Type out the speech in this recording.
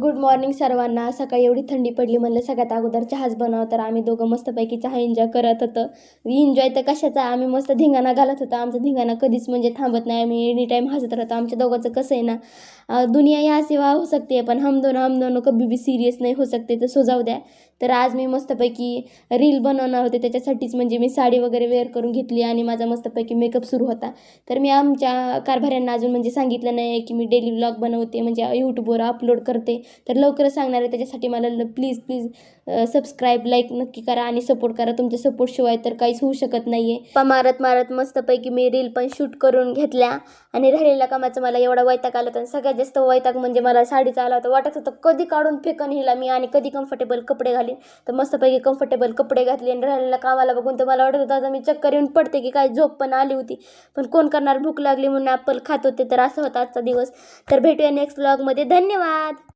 Good morning सर्वांना. सकाळी एवढी थंडी पडली, म्हणलं सगळ्यात अगोदर चहाच बनावं. तर आम्ही दोघं मस्तपैकी चहा एन्जॉय करत होतो. एन्जॉय तर कशाचा, आम्ही मस्त धिंगाणा घालत होतो. आमचा धिंगाणा कधीच म्हणजे थांबत नाही. आम्ही एनी टाईम हसत राहतो. आमच्या दोघांचं कसं आहे ना, दुनिया यहाँ से वहाँ हो सकती है, पण हम दोनों कभी भी सीरियस नाही हो सकते. तर सो जाऊ द्या. तर आज मी मस्तपैकी रील बनवणार होते, त्याच्यासाठीच म्हणजे मी साडी वगैरे वेअर करून घेतली आणि माझा मस्तपैकी मेकअप सुरू होता. तर मी आमच्या कारभाऱ्यांना अजून म्हणजे सांगितलं नाही की मी डेली व्लॉग बनवते, म्हणजे यूट्यूबवर अपलोड करते. तर लवकरच सांगणार आहे. त्याच्यासाठी मला प्लीज प्लीज सबस्क्राईब, लाईक नक्की करा आणि सपोर्ट करा. तुमच्या सपोर्टशिवाय तर काहीच होऊ शकत नाही आहे. मारत मारत मस्तपैकी मी रील पण शूट करून घेतल्या आणि राहिलेल्या कामाचं मला एवढा वैताग आला होता. सगळ्यात जास्त वैताग म्हणजे मला साडीचा आला होता. वाटत होतं कधी काढून फेकन हिला मी आणि कधी कम्फर्टेबल कपडे घालीन. तर मस्तपैकी कम्फर्टेबल कपडे घातले आणि राहिलेल्या कामाला बघून तर मला वाटत होतं आता मी चक्कर येऊन पडते की काय. झोप पण आली होती, पण कोण करणार, भूक लागली म्हणून ॲपल खात होते. तर असं होता आजचा दिवस. तर भेटूया नेक्स्ट व्लॉगमध्ये. धन्यवाद.